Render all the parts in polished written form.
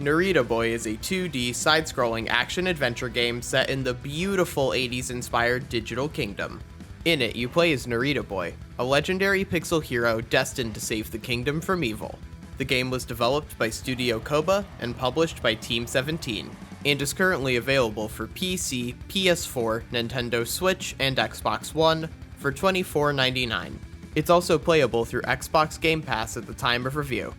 Narita Boy is a 2D side-scrolling action-adventure game set in the beautiful 80s-inspired digital kingdom. In it, you play as Narita Boy, a legendary pixel hero destined to save the kingdom from evil. The game was developed by Studio Koba and published by Team 17, and is currently available for PC, PS4, Nintendo Switch, and Xbox One for $24.99. It's also playable through Xbox Game Pass at the time of review.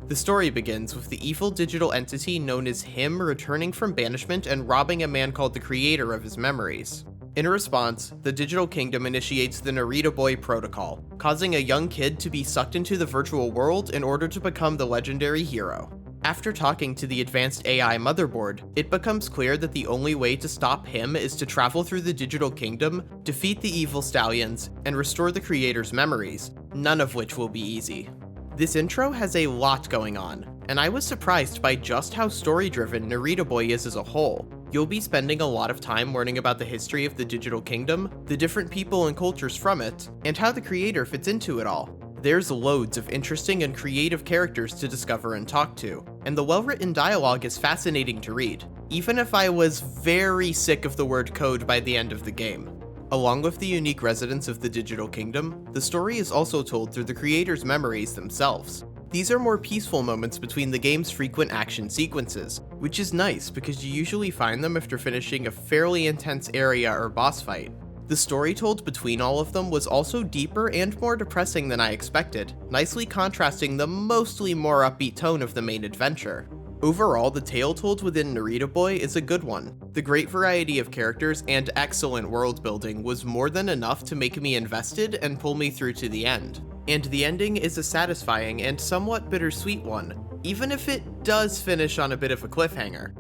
The story begins with the evil digital entity known as him returning from banishment and robbing a man called the creator of his memories. In response, the digital kingdom initiates the Narita Boy protocol, causing a young kid to be sucked into the virtual world in order to become the legendary hero. After talking to the advanced AI motherboard, it becomes clear that the only way to stop him is to travel through the digital kingdom, defeat the evil stallions, and restore the creator's memories, none of which will be easy. This intro has a lot going on, and I was surprised by just how story-driven Narita Boy is as a whole. You'll be spending a lot of time learning about the history of the digital kingdom, the different people and cultures from it, and how the creator fits into it all. There's loads of interesting and creative characters to discover and talk to, and the well-written dialogue is fascinating to read, even if I was very sick of the word code by the end of the game. Along with the unique residents of the digital kingdom, the story is also told through the creator's memories themselves. These are more peaceful moments between the game's frequent action sequences, which is nice because you usually find them after finishing a fairly intense area or boss fight. The story told between all of them was also deeper and more depressing than I expected, nicely contrasting the mostly more upbeat tone of the main adventure. Overall, the tale told within Narita Boy is a good one. The great variety of characters and excellent world building was more than enough to make me invested and pull me through to the end. And the ending is a satisfying and somewhat bittersweet one, even if it does finish on a bit of a cliffhanger.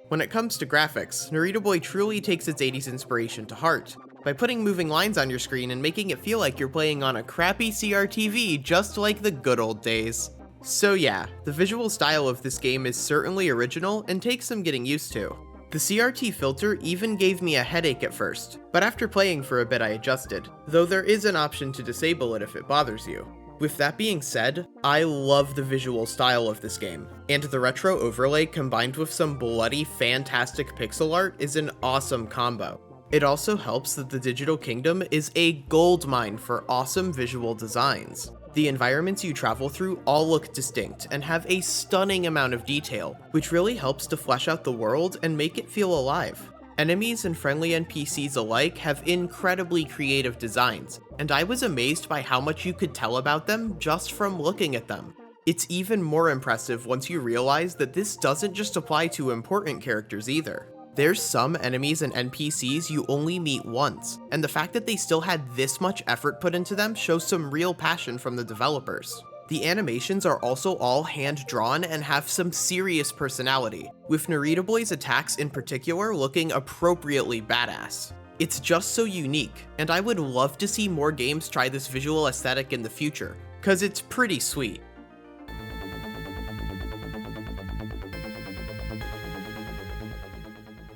When it comes to graphics, Narita Boy truly takes its 80s inspiration to heart, by putting moving lines on your screen and making it feel like you're playing on a crappy CRTV just like the good old days. So yeah, the visual style of this game is certainly original and takes some getting used to. The CRT filter even gave me a headache at first, but after playing for a bit I adjusted, though there is an option to disable it if it bothers you. With that being said, I love the visual style of this game, and the retro overlay combined with some bloody fantastic pixel art is an awesome combo. It also helps that the digital kingdom is a goldmine for awesome visual designs. The environments you travel through all look distinct and have a stunning amount of detail, which really helps to flesh out the world and make it feel alive. Enemies and friendly NPCs alike have incredibly creative designs, and I was amazed by how much you could tell about them just from looking at them. It's even more impressive once you realize that this doesn't just apply to important characters either. There's some enemies and NPCs you only meet once, and the fact that they still had this much effort put into them shows some real passion from the developers. The animations are also all hand-drawn and have some serious personality, with Narita Boy's attacks in particular looking appropriately badass. It's just so unique, and I would love to see more games try this visual aesthetic in the future, cause it's pretty sweet.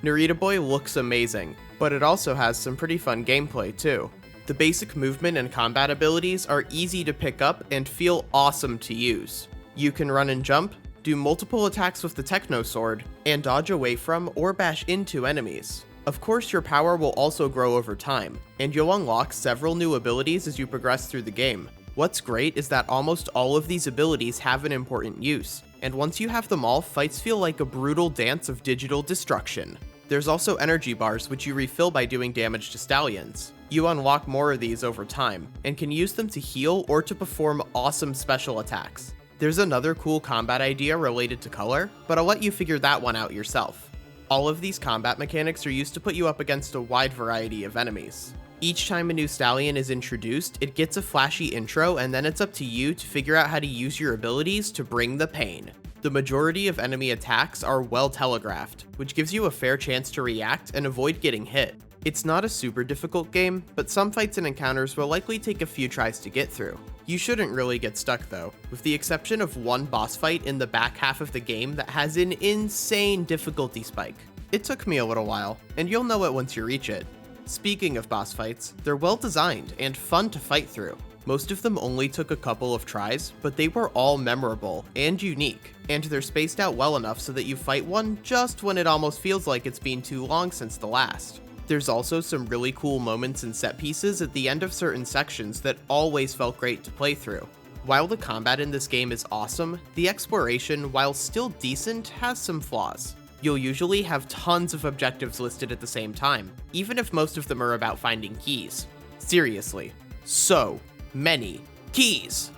Narita Boy looks amazing, but it also has some pretty fun gameplay too. The basic movement and combat abilities are easy to pick up and feel awesome to use. You can run and jump, do multiple attacks with the Techno Sword, and dodge away from or bash into enemies. Of course, your power will also grow over time, and you'll unlock several new abilities as you progress through the game. What's great is that almost all of these abilities have an important use, and once you have them all, fights feel like a brutal dance of digital destruction. There's also energy bars which you refill by doing damage to stallions. You unlock more of these over time, and can use them to heal or to perform awesome special attacks. There's another cool combat idea related to color, but I'll let you figure that one out yourself. All of these combat mechanics are used to put you up against a wide variety of enemies. Each time a new stallion is introduced, it gets a flashy intro, and then it's up to you to figure out how to use your abilities to bring the pain. The majority of enemy attacks are well telegraphed, which gives you a fair chance to react and avoid getting hit. It's not a super difficult game, but some fights and encounters will likely take a few tries to get through. You shouldn't really get stuck though, with the exception of one boss fight in the back half of the game that has an insane difficulty spike. It took me a little while, and you'll know it once you reach it. Speaking of boss fights, they're well designed and fun to fight through. Most of them only took a couple of tries, but they were all memorable and unique, and they're spaced out well enough so that you fight one just when it almost feels like it's been too long since the last. There's also some really cool moments and set pieces at the end of certain sections that always felt great to play through. While the combat in this game is awesome, the exploration, while still decent, has some flaws. You'll usually have tons of objectives listed at the same time, even if most of them are about finding keys. Seriously, so many keys!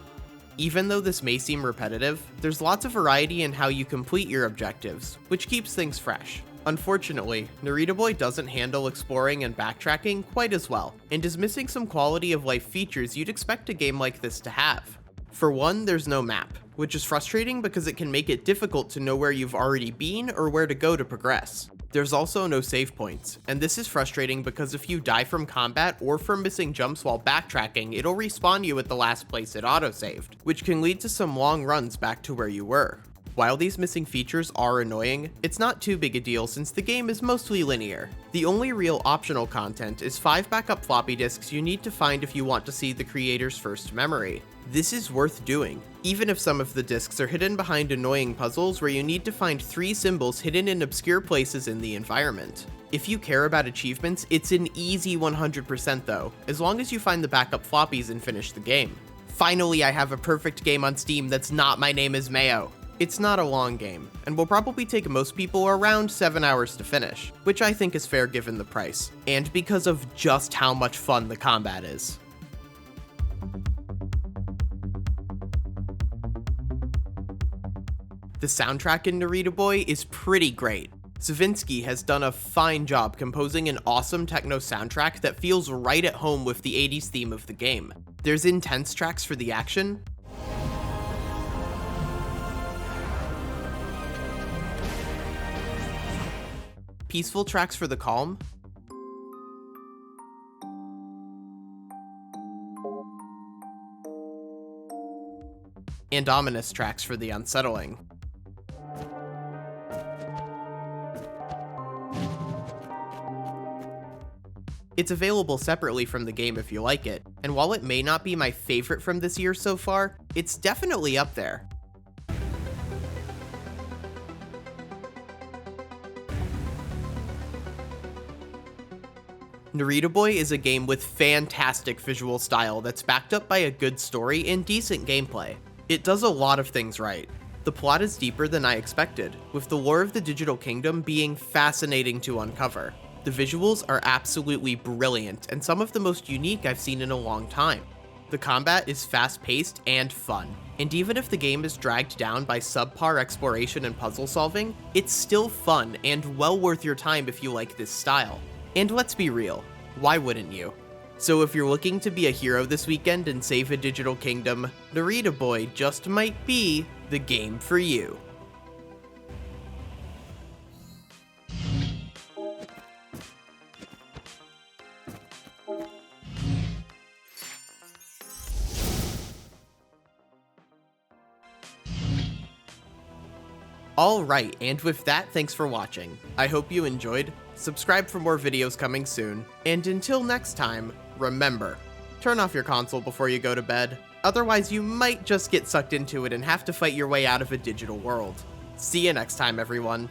Even though this may seem repetitive, there's lots of variety in how you complete your objectives, which keeps things fresh. Unfortunately, Narita Boy doesn't handle exploring and backtracking quite as well, and is missing some quality of life features you'd expect a game like this to have. For one, there's no map, which is frustrating because it can make it difficult to know where you've already been or where to go to progress. There's also no save points, and this is frustrating because if you die from combat or from missing jumps while backtracking, it'll respawn you at the last place it autosaved, which can lead to some long runs back to where you were. While these missing features are annoying, it's not too big a deal since the game is mostly linear. The only real optional content is 5 backup floppy disks you need to find if you want to see the creator's first memory. This is worth doing, even if some of the disks are hidden behind annoying puzzles where you need to find 3 symbols hidden in obscure places in the environment. If you care about achievements, it's an easy 100% though, as long as you find the backup floppies and finish the game. Finally, I have a perfect game on Steam that's not My Name is Mayo. It's not a long game, and will probably take most people around 7 hours to finish, which I think is fair given the price, and because of just how much fun the combat is. The soundtrack in Narita Boy is pretty great. Salvinsky has done a fine job composing an awesome techno soundtrack that feels right at home with the 80s theme of the game. There's intense tracks for the action, peaceful tracks for the calm, and ominous tracks for the unsettling. It's available separately from the game if you like it, and while it may not be my favorite from this year so far, it's definitely up there. Narita Boy is a game with fantastic visual style that's backed up by a good story and decent gameplay. It does a lot of things right. The plot is deeper than I expected, with the lore of the Digital Kingdom being fascinating to uncover. The visuals are absolutely brilliant and some of the most unique I've seen in a long time. The combat is fast-paced and fun, and even if the game is dragged down by subpar exploration and puzzle solving, it's still fun and well worth your time if you like this style. And let's be real, why wouldn't you? So if you're looking to be a hero this weekend and save a Digital Kingdom, Narita Boy just might be the game for you. Alright, and with that, thanks for watching. I hope you enjoyed. Subscribe for more videos coming soon, and until next time, remember, turn off your console before you go to bed, otherwise you might just get sucked into it and have to fight your way out of a digital world. See you next time, everyone.